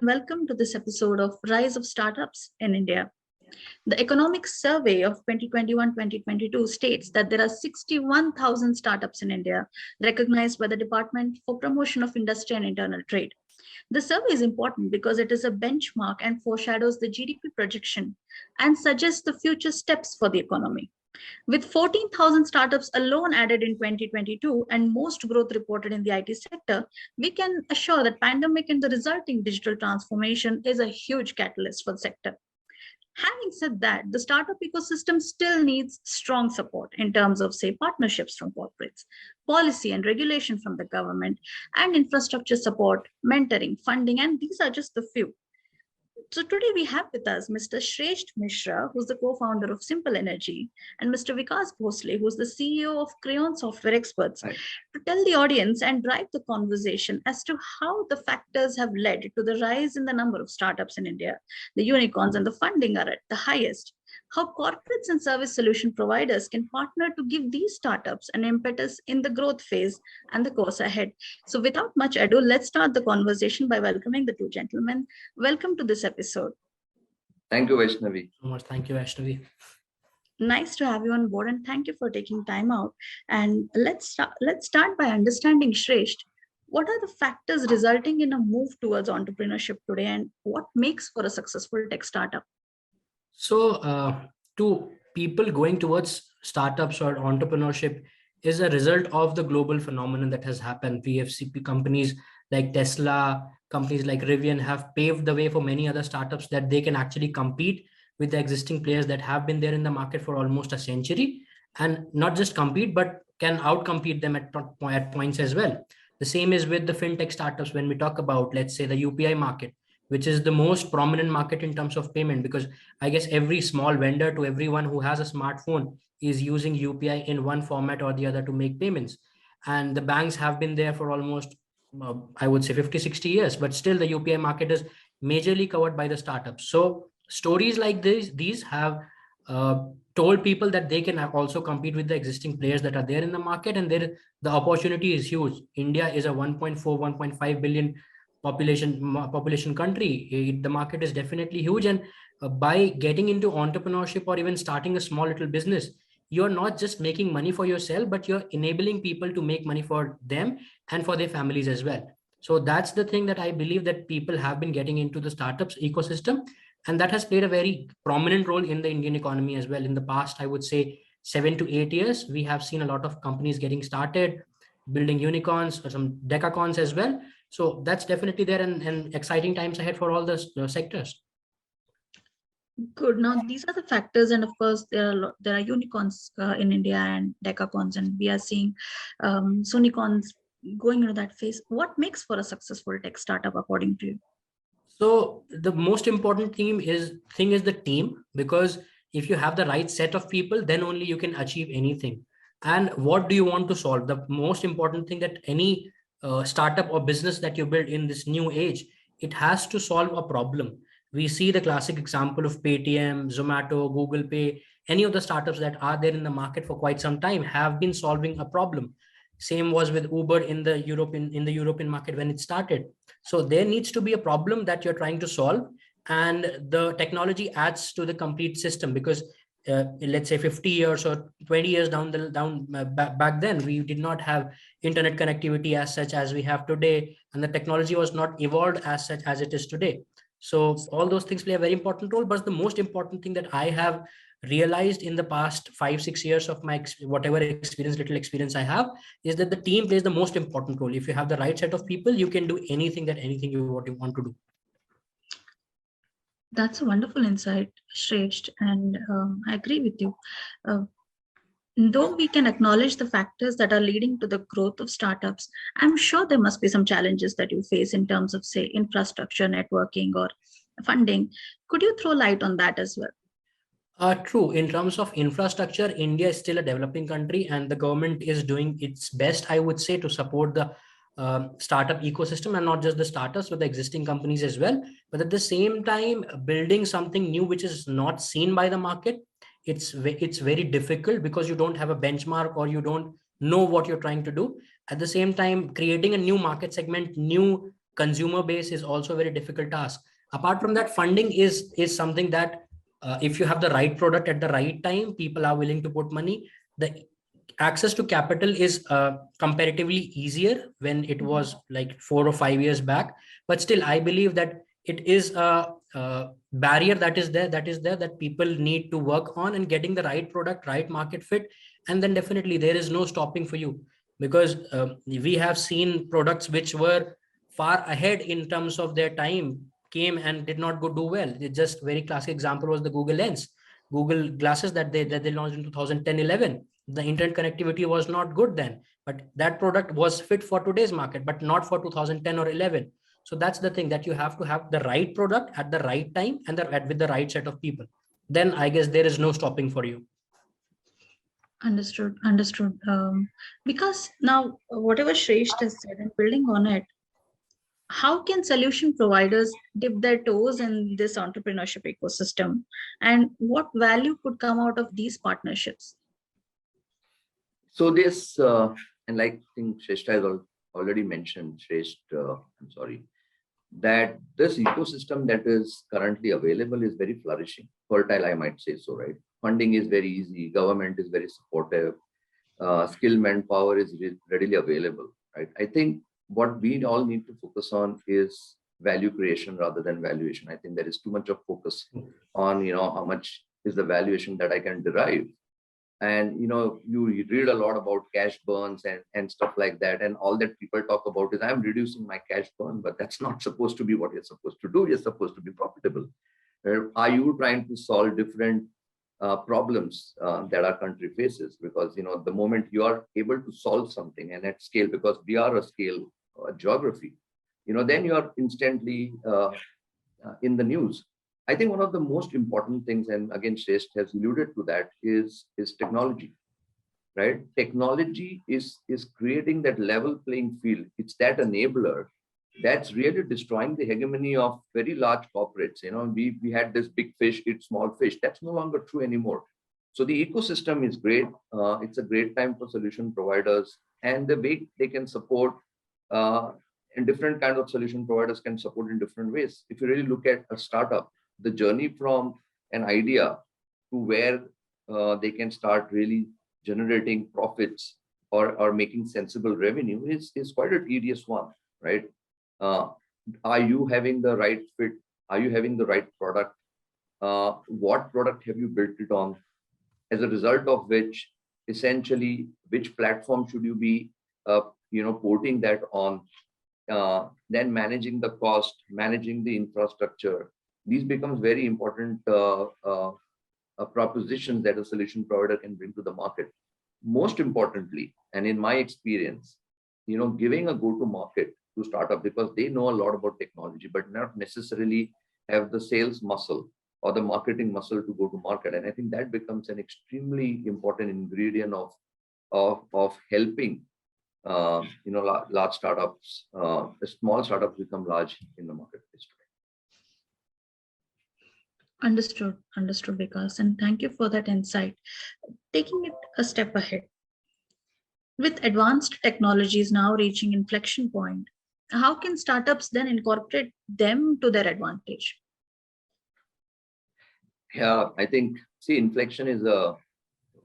welcome to this episode of Rise of Startups in India. The Economic Survey of 2021-2022 states that there are 61,000 startups in India recognized by the Department for Promotion of Industry and Internal Trade. The survey is important because it is a benchmark and foreshadows the GDP projection and suggests the future steps for the economy. With 14,000 startups alone added in 2022 and most growth reported in the IT sector, we can assure that pandemic and the resulting digital transformation is a huge catalyst for the sector. Having said that, the startup ecosystem still needs strong support in terms of, say, partnerships from corporates, policy and regulation from the government, and infrastructure support, mentoring, funding, and these are just the few. So today we have with us Mr. Shresth Mishra, who's the co-founder of Simple Energy, and Mr. Vikas Bhosle, who's the CEO of Crayon Software Experts, Right. to tell the audience and drive the conversation as to how the factors have led to the rise in the number of startups in India. The unicorns and the funding are at the highest. How corporates and service solution providers can partner to give these startups an impetus in the growth phase and the course ahead. So without much ado, let's start the conversation by welcoming the two gentlemen. Welcome to this episode. Thank you, Vaishnavi. So much. Thank you, Vaishnavi. Nice to have you on board and thank you for taking time out. And let's start by understanding, Shresth, what are the factors resulting in a move towards entrepreneurship today and what makes for a successful tech startup? So, to people going towards startups or entrepreneurship is a result of the global phenomenon that has happened. VFCP companies like Tesla, companies like Rivian have paved the way for many other startups that they can actually compete with the existing players that have been there in the market for almost a century, and not just compete, but can outcompete them at points as well. The same is with the fintech startups when we talk about, let's say, the UPI market, which is the most prominent market in terms of payment, because I guess every small vendor to everyone who has a smartphone is using UPI in one format or the other to make payments. And the banks have been there for almost, I would say 50, 60 years, but still the UPI market is majorly covered by the startups. So stories like these have told people that they can also compete with the existing players that are there in the market, and there the opportunity is huge. India is a 1.4, 1.5 billion population country. The market is definitely huge, and by getting into entrepreneurship or even starting a small little business, you're not just making money for yourself, but you're enabling people to make money for them and for their families as well. So that's the thing that I believe that people have been getting into the startups ecosystem, and that has played a very prominent role in the Indian economy as well. In the past, I would say 7 to 8 years, we have seen a lot of companies getting started, building unicorns or some decacons as well. So that's definitely there, and exciting times ahead for all the sectors. Good. Now, these are the factors, and of course, there are unicorns in India and decacons, and we are seeing sonicorns going into that phase. What makes for a successful tech startup, according to you? So the most important thing is the team, because if you have the right set of people, then only you can achieve anything. And what do you want to solve? The most important thing that any startup or business that you build in this new age, it has to solve a problem. We see the classic example of Paytm, Zomato, Google Pay. Any of the startups that are there in the market for quite some time have been solving a problem. Same was with Uber in the European market when it started. So there needs to be a problem that you're trying to solve, and the technology adds to the complete system, because let's say 50 years or 20 years back then, we did not have internet connectivity as such as we have today, and the technology was not evolved as such as it is today. So all those things play a very important role. But the most important thing that I have realized in the past 5-6 years of my little experience I have, is that the team plays the most important role. If you have the right set of people, you can do anything you want to do. That's a wonderful insight, Shresth, and I agree with you. Though we can acknowledge the factors that are leading to the growth of startups, I'm sure there must be some challenges that you face in terms of, say, infrastructure, networking, or funding. Could you throw light on that as well? True. In terms of infrastructure, India is still a developing country, and the government is doing its best, I would say, to support the startup ecosystem, and not just the startups, but the existing companies as well. But at the same time, building something new which is not seen by the market, it's very difficult, because you don't have a benchmark or you don't know what you're trying to do. At the same time, creating a new market segment, new consumer base is also a very difficult task. Apart from that, funding is something that if you have the right product at the right time, people are willing to put money. The access to capital is comparatively easier when it was like 4 or 5 years back, but still I believe that it is a barrier that is there that people need to work on, and getting the right product, right market fit, and then definitely there is no stopping for you, because we have seen products which were far ahead in terms of their time came and did not do well. It just very classic example was the Google Lens, Google glasses that they launched in 2010-11. The internet connectivity was not good then, but that product was fit for today's market, but not for 2010 or 11. So that's the thing, that you have to have the right product at the right time and with the right set of people. Then I guess there is no stopping for you. Understood. Understood. Because now, whatever Shresth has said and building on it, how can solution providers dip their toes in this entrepreneurship ecosystem, and what value could come out of these partnerships? So this, and like I think Shrestha has already mentioned, I'm sorry, that this ecosystem that is currently available is very flourishing, fertile, I might say so, right? Funding is very easy, government is very supportive, skilled manpower is readily available, right? I think what we all need to focus on is value creation rather than valuation. I think there is too much of focus on, how much is the valuation that I can derive. And you read a lot about cash burns and stuff like that, and all that people talk about is I'm reducing my cash burn, but that's not supposed to be what you're supposed to do. You're supposed to be profitable. Are you trying to solve different problems that our country faces? Because the moment you are able to solve something and at scale, because we are a scale geography, then you are instantly in the news. I think one of the most important things, and again, Shresth has alluded to that, is technology, right? Technology is creating that level playing field. It's that enabler that's really destroying the hegemony of very large corporates. We had this big fish eat small fish. That's no longer true anymore. So the ecosystem is great. It's a great time for solution providers, and the way they can support, and different kinds of solution providers can support in different ways. If you really look at a startup, the journey from an idea to where they can start really generating profits or making sensible revenue is quite a tedious one, right? Are you having the right fit? Are you having the right product? What product have you built it on? As a result of which, essentially, which platform should you be, porting that on? Then managing the cost, managing the infrastructure. These becomes very important propositions that a solution provider can bring to the market. Most importantly, and in my experience, giving a go-to-market to startup, because they know a lot about technology, but not necessarily have the sales muscle or the marketing muscle to go to market. And I think that becomes an extremely important ingredient of helping large startups, small startups become large in the marketplace. Understood, Vikas, and thank you for that insight. Taking it a step ahead, with advanced technologies now reaching inflection point, how can startups then incorporate them to their advantage? Yeah, I think, inflection is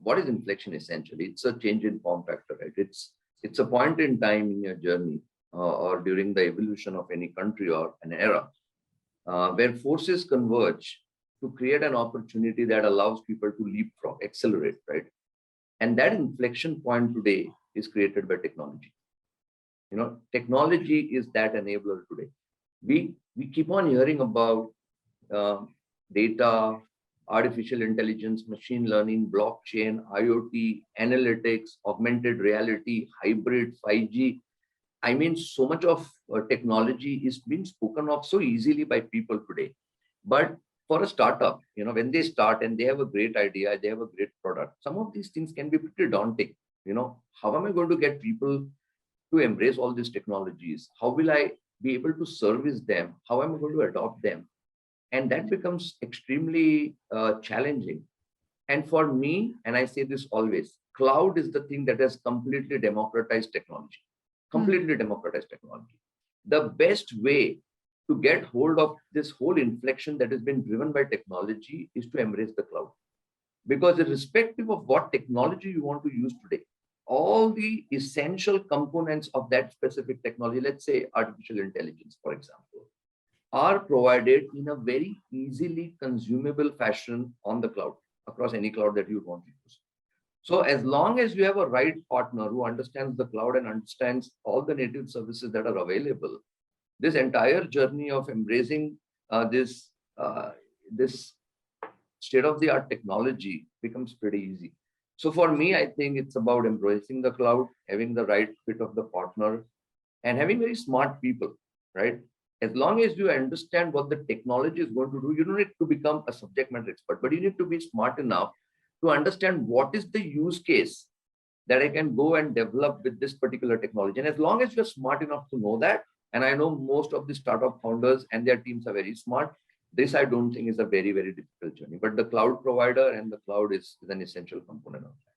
what is inflection essentially? It's a change in form factor, right? It's a point in time in your journey or during the evolution of any country or an era where forces converge to create an opportunity that allows people to leapfrog, accelerate, right? And that inflection point today is created by technology. Technology is that enabler today. We keep on hearing about data, artificial intelligence, machine learning, blockchain, IoT, analytics, augmented reality, hybrid, 5G. I mean, so much of technology is being spoken of so easily by people today. But for a startup, when they start and they have a great idea, they have a great product, some of these things can be pretty daunting. How am I going to get people to embrace all these technologies? How will I be able to service them? How am I going to adopt them? And that becomes extremely challenging. And for me, and I say this always, cloud is the thing that has completely democratized technology. Completely democratized technology. the best way to get hold of this whole inflection that has been driven by technology is to embrace the cloud. Because irrespective of what technology you want to use today, all the essential components of that specific technology, let's say artificial intelligence, for example, are provided in a very easily consumable fashion on the cloud, across any cloud that you want to use. So as long as you have a right partner who understands the cloud and understands all the native services that are available, this entire journey of embracing this state-of-the-art technology becomes pretty easy. So for me, I think it's about embracing the cloud, having the right fit of the partner, and having very smart people, right? As long as you understand what the technology is going to do, you don't need to become a subject matter expert, but you need to be smart enough to understand what is the use case that I can go and develop with this particular technology. And as long as you're smart enough to know that, and I know most of the startup founders and their teams are very smart, this I don't think is a very, very difficult journey. But the cloud provider and the cloud is an essential component of that.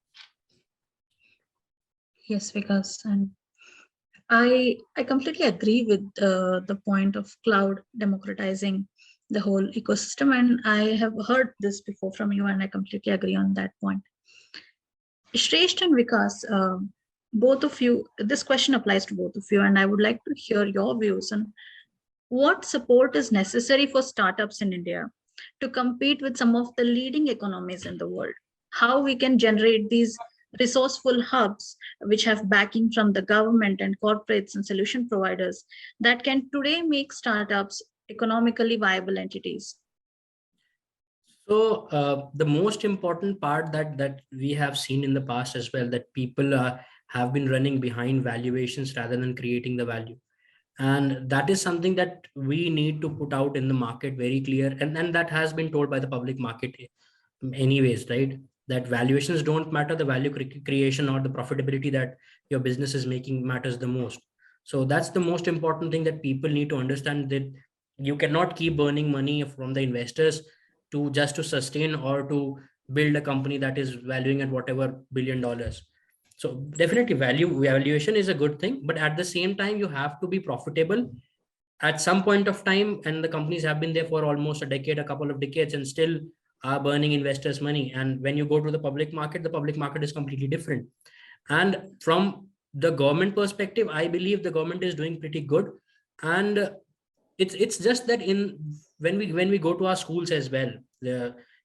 Yes, Vikas, and I completely agree with the point of cloud democratizing the whole ecosystem, and I have heard this before from you, and I completely agree on that point. Shresth and Vikas, both of you, this question applies to both of you, and I would like to hear your views on what support is necessary for startups in India to compete with some of the leading economies in the world. How we can generate these resourceful hubs which have backing from the government and corporates and solution providers that can today make startups economically viable entities. So the most important part that we have seen in the past as well, that people have been running behind valuations rather than creating the value. And that is something that we need to put out in the market very clear. And that has been told by the public market anyways, right? That valuations don't matter, the value creation or the profitability that your business is making matters the most. So that's the most important thing that people need to understand, that you cannot keep burning money from the investors to just to sustain or to build a company that is valuing at whatever $1 billion. So definitely valuation is a good thing, but at the same time, you have to be profitable at some point of time. And the companies have been there for almost a decade, a couple of decades, and still are burning investors' money. And when you go to the public market is completely different. And from the government perspective, I believe the government is doing pretty good. And it's just that when we go to our schools as well,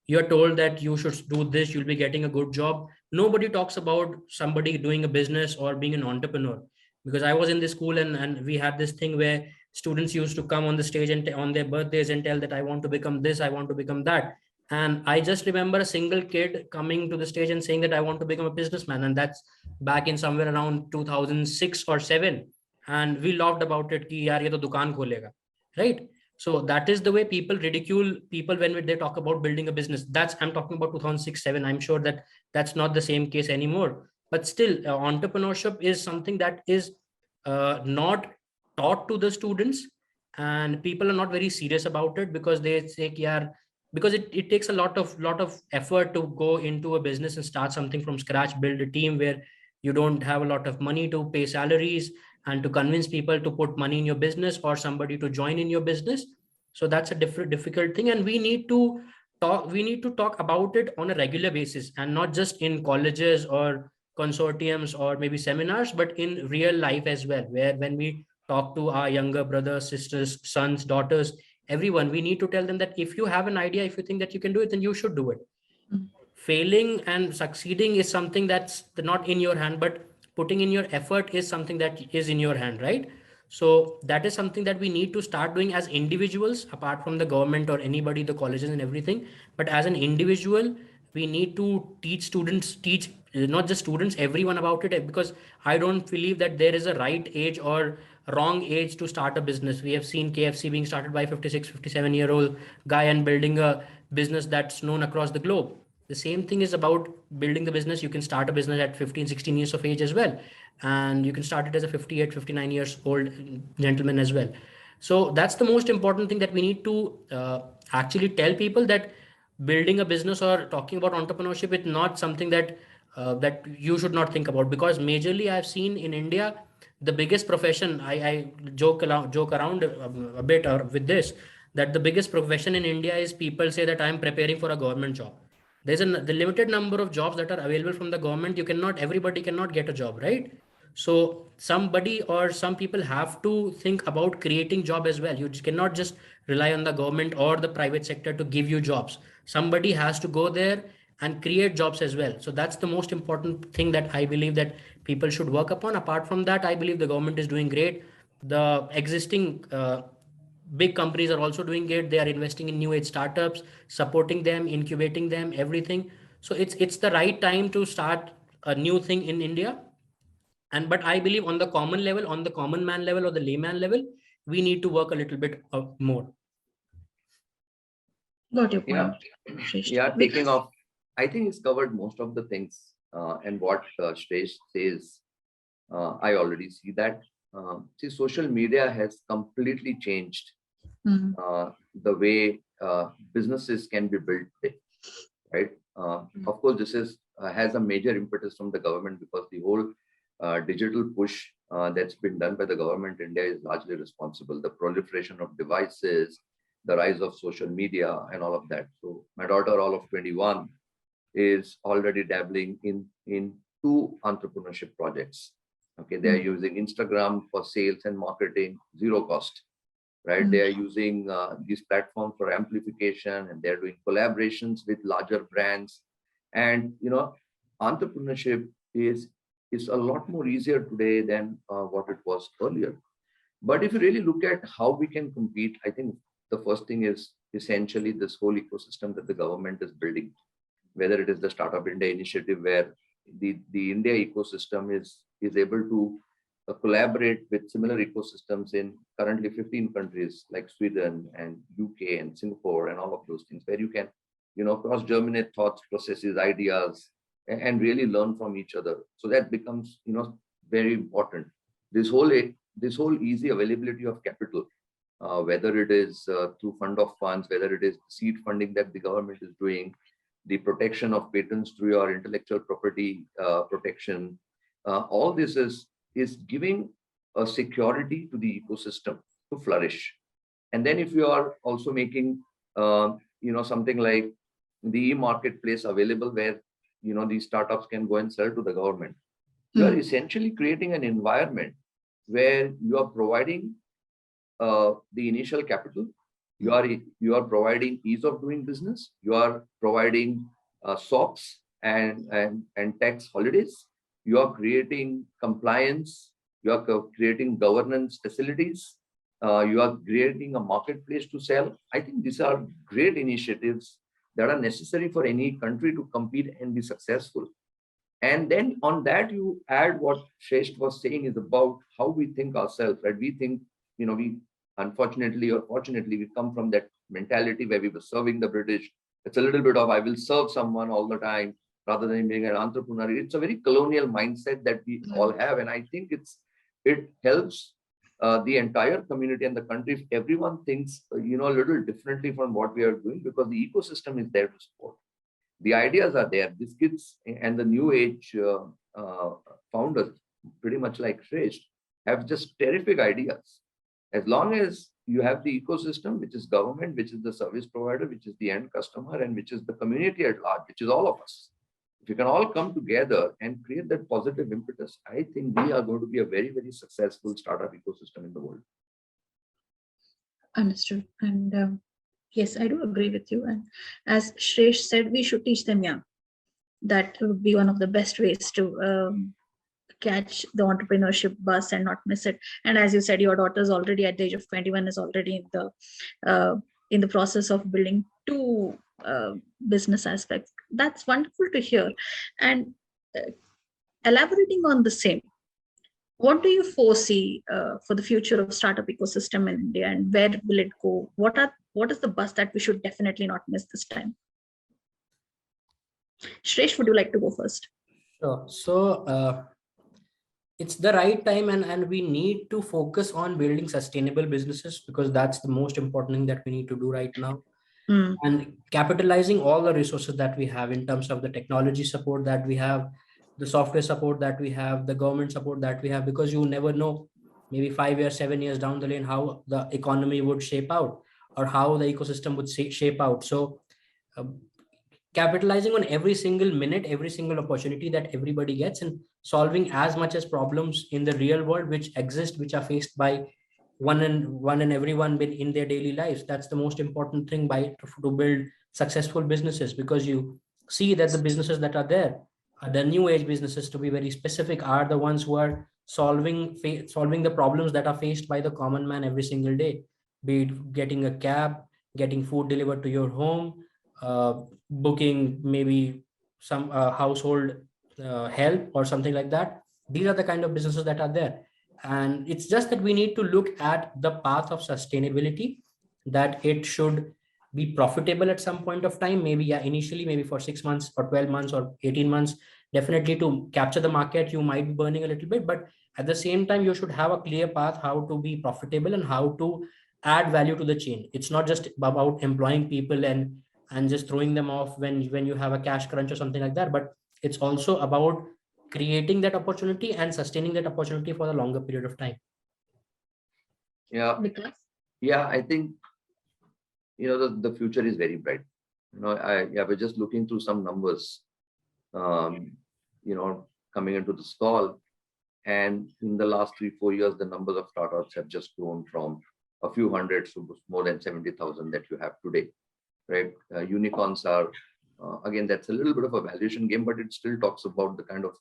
you're told that you should do this, you'll be getting a good job. Nobody talks about somebody doing a business or being an entrepreneur. Because I was in this school and we had this thing where students used to come on the stage and on their birthdays and tell that I want to become this, I want to become that. And I just remember a single kid coming to the stage and saying that I want to become a businessman. And that's back in somewhere around 2006 or 7. And we laughed about it, ki yaar, ye to dukaan kholega, right? So that is the way people ridicule people when they talk about building a business. I'm talking about 2006-7. I'm sure that that's not the same case anymore. But still, entrepreneurship is something that is not taught to the students, and people are not very serious about it because they say, yeah, because it takes a lot of effort to go into a business and start something from scratch, build a team where you don't have a lot of money to pay salaries and to convince people to put money in your business or somebody to join in your business. So that's a difficult thing, and we need to talk about it on a regular basis, and not just in colleges or consortiums or maybe seminars, but in real life as well, where when we talk to our younger brothers, sisters, sons, daughters, everyone, we need to tell them that if you have an idea, if you think that you can do it, then you should do it. Failing and succeeding is something that's not in your hand, but putting in your effort is something that is in your hand, right? So that is something that we need to start doing as individuals, apart from the government or anybody, the colleges and everything. But as an individual, we need to teach not just students, everyone about it, because I don't believe that there is a right age or wrong age to start a business. We have seen KFC being started by 56, 57-year-old guy and building a business that's known across the globe. The same thing is about building the business. You can start a business at 15, 16 years of age as well. And you can start it as a 58, 59 years old gentleman as well. So that's the most important thing that we need to actually tell people, that building a business or talking about entrepreneurship is not something that that you should not think about. Because majorly I've seen in India, the biggest profession, I joke around a bit or with this, that the biggest profession in India is people say that I'm preparing for a government job. There's the limited number of jobs that are available from the government. Everybody cannot get a job, right? So somebody or some people have to think about creating job as well. You cannot just rely on the government or the private sector to give you jobs. Somebody has to go there and create jobs as well. So that's the most important thing that I believe that people should work upon. Apart from that, I believe the government is doing great. The existing big companies are also doing it. They are investing in new age startups, supporting them, incubating them, everything. So it's the right time to start a new thing in India. And but I believe on the common level, on the common man level or the layman level, we need to work a little bit more. Got your Yeah, point, Shresh. yeah. Taking off, I think it's covered most of the things. And what Shresh says, I already see that. See, social media has completely changed Mhm. the way businesses can be built today, right? Of course, this is has a major impetus from the government, because the whole digital push that's been done by the government in India is largely responsible. The proliferation of devices, the rise of social media, and all of that. So my daughter, all of 21, is already dabbling in two entrepreneurship projects. Okay, they are using Instagram for sales and marketing, zero cost, right? They are using these platforms for amplification, and they're doing collaborations with larger brands. And entrepreneurship is a lot more easier today than what it was earlier. But if you really look at how we can compete, I think the first thing is essentially this whole ecosystem that the government is building, whether it is the Startup India initiative, where the India ecosystem is able to collaborate with similar ecosystems in currently 15 countries like Sweden and UK and Singapore and all of those things, where you can cross-germinate thoughts, processes, ideas, and really learn from each other. So that becomes very important. This whole easy availability of capital, whether it is through fund of funds, whether it is seed funding that the government is doing, the protection of patents through your intellectual property protection, all this is giving a security to the ecosystem to flourish. And then if you are also making something like the e-marketplace available, where these startups can go and sell to the government, you are essentially creating an environment where you are providing the initial capital, you are providing ease of doing business, you are providing SOPs and tax holidays, you are creating compliance, you are creating governance facilities, you are creating a marketplace to sell. I think these are great initiatives that are necessary for any country to compete and be successful. And then on that, you add what Shresh was saying is about how we think ourselves, right? We think, we unfortunately or fortunately, we come from that mentality where we were serving the British. It's a little bit of, I will serve someone all the time rather than being an entrepreneur. It's a very colonial mindset that we all have. And I think it helps the entire community and the country if everyone thinks, a little differently from what we are doing, because the ecosystem is there to support. The ideas are there. These kids and the new age founders, pretty much like Shresh, have just terrific ideas. As long as you have the ecosystem, which is government, which is the service provider, which is the end customer, and which is the community at large, which is all of us. If you can all come together and create that positive impetus, I think we are going to be a very, very successful startup ecosystem in the world. Understood. And yes, I do agree with you. And as Shresh said, we should teach them young. That would be one of the best ways to catch the entrepreneurship bus and not miss it. And as you said, your daughter's already at the age of 21 is already in the process of building two business aspects. That's wonderful to hear. And elaborating on the same, what do you foresee for the future of startup ecosystem in India, and where will it go? What is the bus that we should definitely not miss this time? Shresh, would you like to go first? Sure. So it's the right time, and we need to focus on building sustainable businesses, because that's the most important thing that we need to do right now. And capitalizing all the resources that we have in terms of the technology support that we have, the software support that we have, the government support that we have, because you never know, maybe 5 years, 7 years down the lane, how the economy would shape out or how the ecosystem would shape out. So um, capitalizing on every single minute, every single opportunity that everybody gets, and solving as much as problems in the real world which exist, which are faced by one and everyone in their daily lives. That's the most important thing to build successful businesses, because you see that the businesses that are there, the new age businesses to be very specific, are the ones who are solving the problems that are faced by the common man every single day, be it getting a cab, getting food delivered to your home, booking maybe some household help or something like that. These are the kind of businesses that are there, and it's just that we need to look at the path of sustainability, that it should be profitable at some point of time, maybe initially, maybe for 6 months or 12 months or 18 months. Definitely, to capture the market you might be burning a little bit, but at the same time you should have a clear path how to be profitable and how to add value to the chain. It's not just about employing people and just throwing them off when you have a cash crunch or something like that, but it's also about creating that opportunity and sustaining that opportunity for a longer period of time. Yeah, Because yeah, I think the future is very bright. We're just looking through some numbers, coming into this call, and in the last 3-4 years, the numbers of startups have just grown from a few hundred to more than 70,000 that you have today, right? Unicorns are, again, that's a little bit of a valuation game, but it still talks about the kind of,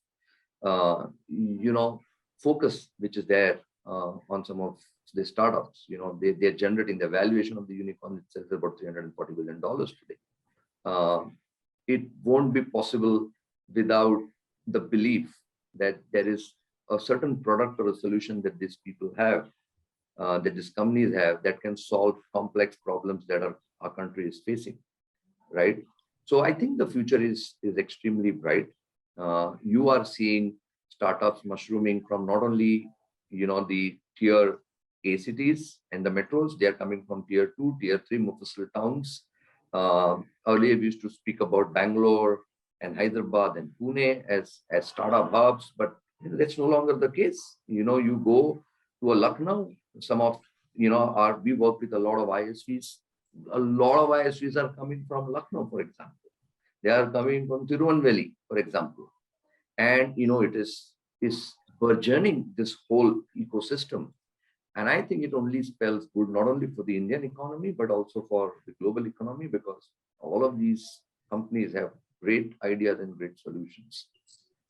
focus which is there on some of the startups. They're generating the valuation of the unicorn itself about $340 billion today. It won't be possible without the belief that there is a certain product or a solution that these people have, that these companies have, that can solve complex problems that our country is facing, right? So I think the future is extremely bright. You are seeing startups mushrooming from not only the tier A cities and the metros, they are coming from tier 2, tier 3 Mufassil towns. Earlier we used to speak about Bangalore and Hyderabad and Pune as startup hubs, but that's no longer the case. You go to a Lucknow, we work with a lot of ISVs. A lot of ISVs are coming from Lucknow, for example. They are coming from Tirunelveli, for example. And, it is burgeoning this whole ecosystem. And I think it only spells good, not only for the Indian economy, but also for the global economy, because all of these companies have great ideas and great solutions.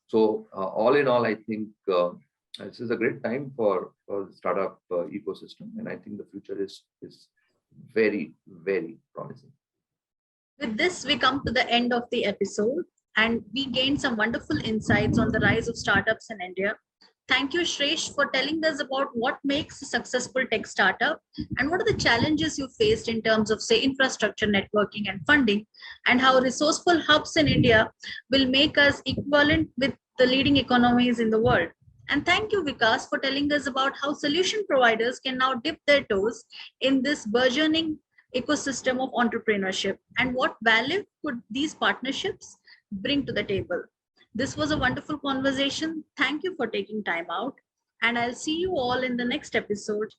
So all in all, I think this is a great time for the startup ecosystem. And I think the future is very, very promising. with this, we come to the end of the episode, and we gained some wonderful insights on the rise of startups in India. Thank you, Shresh, for telling us about what makes a successful tech startup and what are the challenges you faced in terms of, say, infrastructure, networking, and funding, and how resourceful hubs in India will make us equivalent with the leading economies in the world. And thank you, Vikas, for telling us about how solution providers can now dip their toes in this burgeoning ecosystem of entrepreneurship and what value could these partnerships bring to the table. This was a wonderful conversation. Thank you for taking time out. And I'll see you all in the next episode.